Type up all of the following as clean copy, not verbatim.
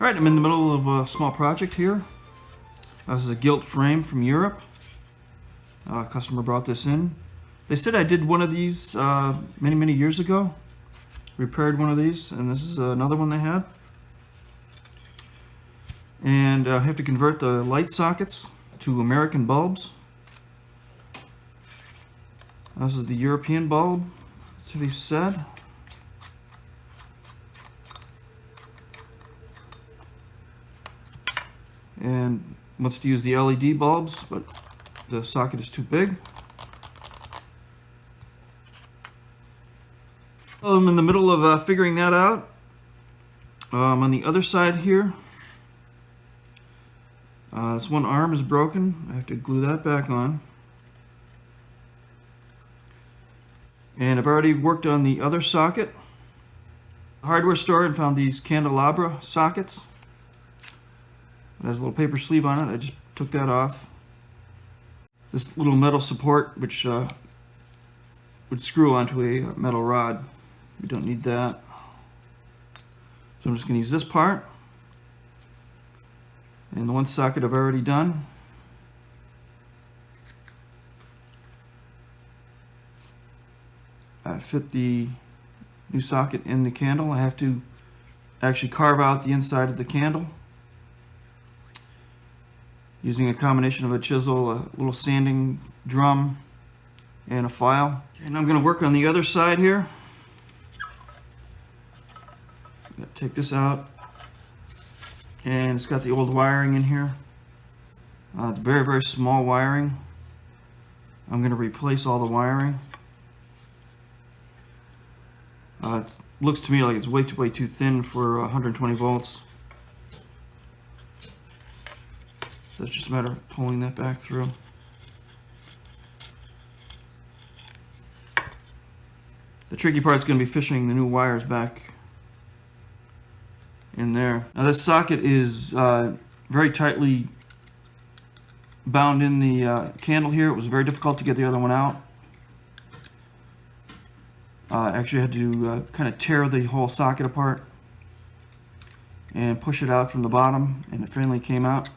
Alright, I'm in the middle of a small project here. This is a Gilt frame from Europe. A customer brought this in. They said I did one of these many years ago. Repaired one of these, and this is another one they had. And I have to convert the light sockets to American bulbs. This is the European bulb. That's what he said. And wants to use the LED bulbs, but the socket is too big. Well, I'm in the middle of figuring that out. On the other side here, this one arm is broken. I have to glue that back on. And I've already worked on the other socket. Hardware store and found these CANDLEABRA sockets. It has a little paper sleeve on it. I just took that off. This little metal support which would screw onto a metal rod. We don't need that. So I'm just going to use this part. And the one socket I've already done. I fit the new socket in the candle. I have to actually carve out the inside of the candle using a combination of a chisel, a little sanding drum, and a file. And I'm going to work on the other side here. Take this out, and it's got the old wiring in here. It's very small wiring. I'm going to replace all the wiring. It looks to me like it's way too thin for 120 volts. So it's just a matter of pulling that back through. The tricky part is going to be fishing the new wires back in there. Now this socket is very tightly bound in the candle here. It was very difficult to get the other one out. Actually I had to kind of tear the whole socket apart and push it out from the bottom, and it finally came out.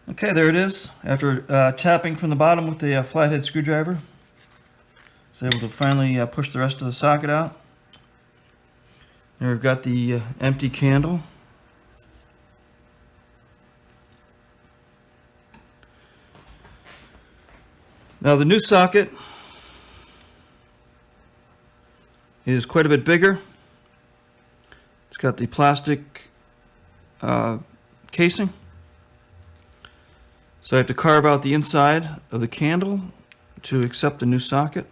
Okay, there it is. After tapping from the bottom with the flathead screwdriver, I was able to finally push the rest of the socket out. There we've got the empty candle. Now the new socket is quite a bit bigger. It's got the plastic casing. So I have to carve out the inside of the candle to accept the new socket.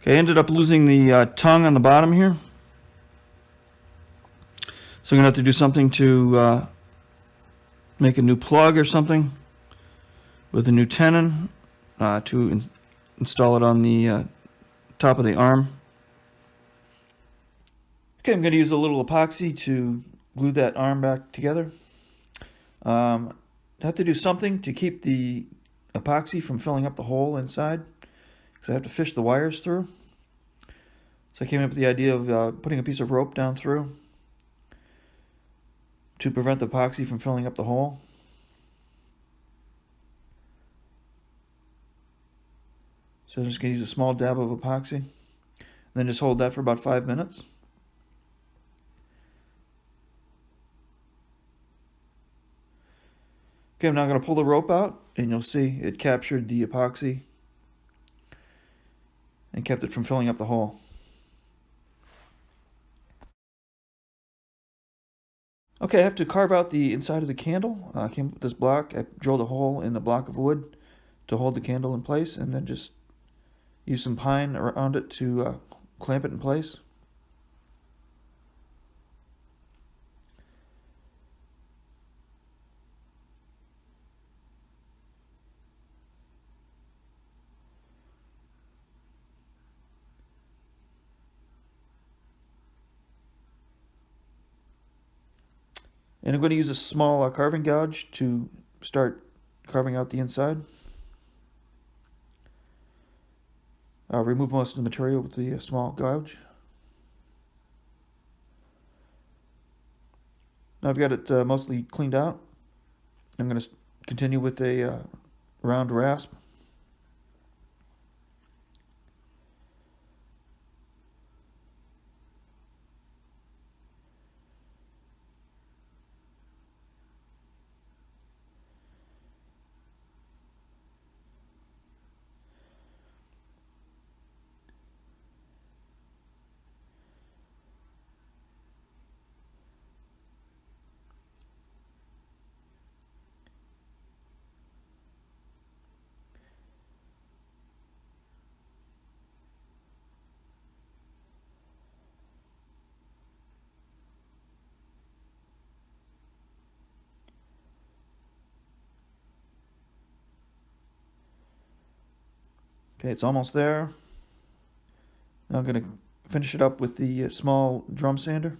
Okay, I ended up losing the tongue on the bottom here. So I'm going to have to do something to make a new plug or something with a new tenon to install it on the top of the arm. Okay, I'm going to use a little epoxy to glue that arm back together. I have to do something to keep the epoxy from filling up the hole inside, because I have to fish the wires through. So I came up with the idea of putting a piece of rope down through to prevent the epoxy from filling up the hole. So I'm just going to use a small dab of epoxy, and then just hold that for about 5 minutes. Okay, I'm now going to pull the rope out, and you'll see it captured the epoxy and kept it from filling up the hole. Okay, I have to carve out the inside of the candle. I came up with this block. I drilled a hole in the block of wood to hold the candle in place, and then just use some pine around it to clamp it in place. And I'm going to use a small carving gouge to start carving out the inside. I'll remove most of the material with the small gouge. Now I've got it mostly cleaned out. I'm going to continue with a round rasp. Okay, it's almost there. Now I'm going to finish it up with the small drum sander.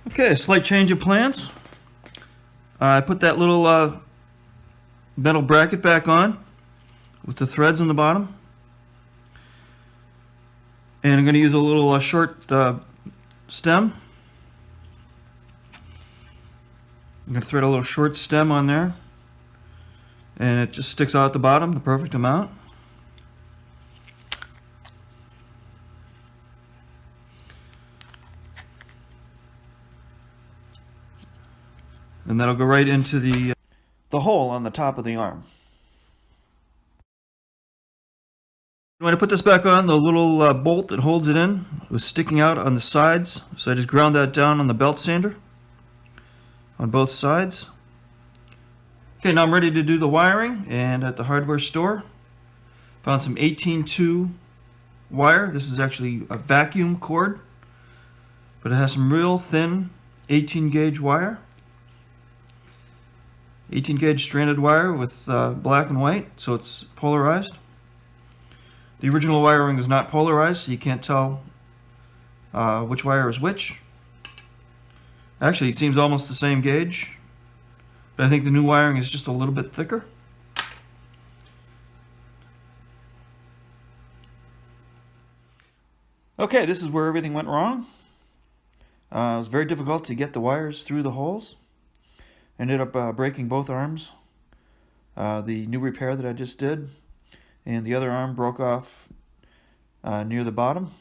Okay, a slight change of plans. I put that little metal bracket back on with the threads on the bottom. And I'm going to use a little short stem. I'm going to thread a little short stem on there. And it just sticks out at the bottom, the perfect amount. And that'll go right into the hole on the top of the arm. When I put this back on, the little bolt that holds it in was sticking out on the sides, so I just ground that down on the belt sander on both sides. Okay, now I'm ready to do the wiring, and at the hardware store found some 18-2 wire. This is actually a vacuum cord, but it has some real thin 18 gauge wire. 18 gauge stranded wire with black and white, so it's polarized. The original wiring is not polarized, so you can't tell which wire is which. Actually, it seems almost the same gauge, but I think the new wiring is just a little bit thicker. Okay, this is where everything went wrong. It was very difficult to get the wires through the holes. Ended up breaking both arms. The new repair that I just did, and the other arm broke off near the bottom.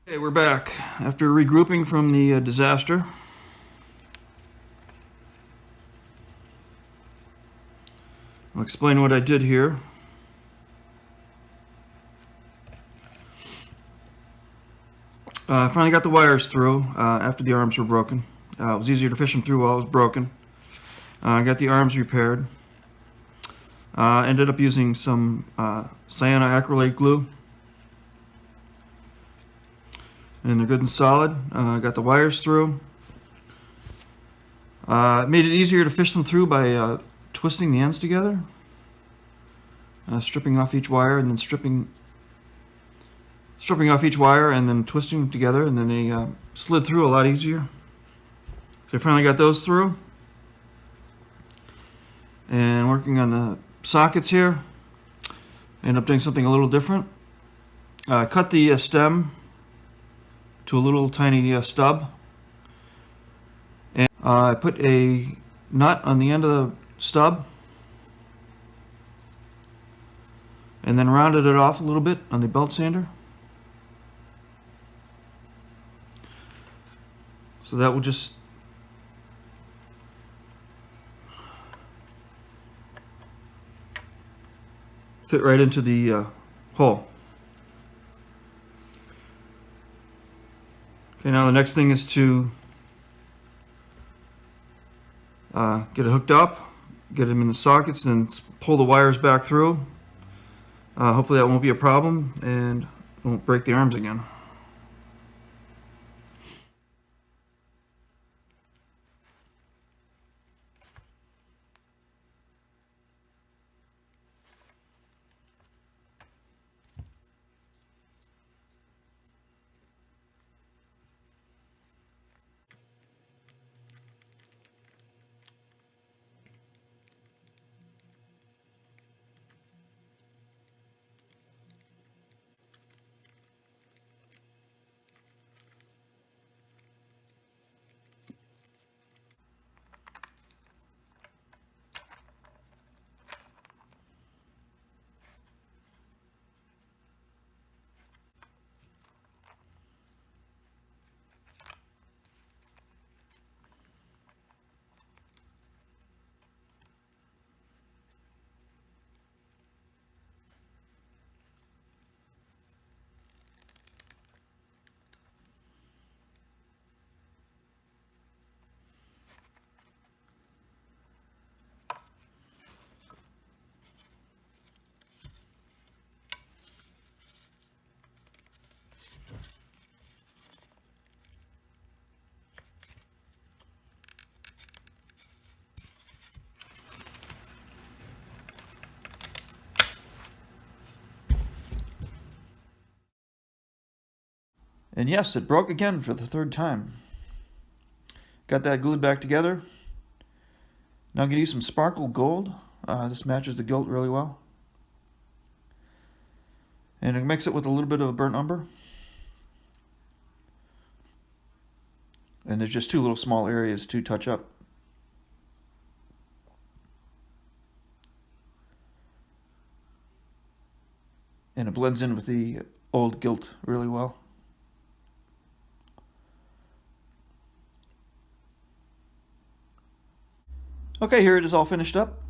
Okay, we're back after regrouping from the disaster. I'll explain what I did here. I finally got the wires through after the arms were broken. It was easier to fish them through while it was broken. I got the arms repaired. Ended up using some cyanoacrylate glue. And they're good and solid. Got the wires through. Made it easier to fish them through by twisting the ends together. Stripping off each wire and then stripping off each wire and then twisting them together, and then they slid through a lot easier. So I finally got those through. And working on the sockets here, ended up doing something a little different. Cut the stem to a little tiny stub. And I put a nut on the end of the stub and then rounded it off a little bit on the belt sander. So that will just fit right into the hole. Okay, now the next thing is to get it hooked up, get them in the sockets, and pull the wires back through. Hopefully that won't be a problem and won't break the arms again. And yes, it broke again for the third time. Got that glued back together. Now I'm going to use some sparkle gold. This matches the gilt really well. And I mix it with a little bit of burnt umber. And there's just two little small areas to touch up. And it blends in with the old gilt really well. Okay, here it is all finished up.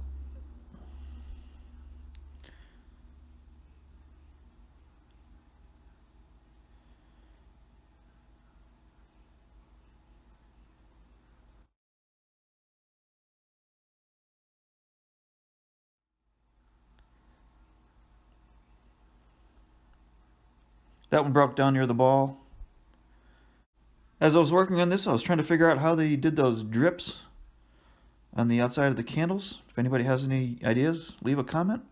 That one broke down near the ball. As I was working on this, I was trying to figure out how they did those drips on the outside of the candles. If anybody has any ideas, leave a comment.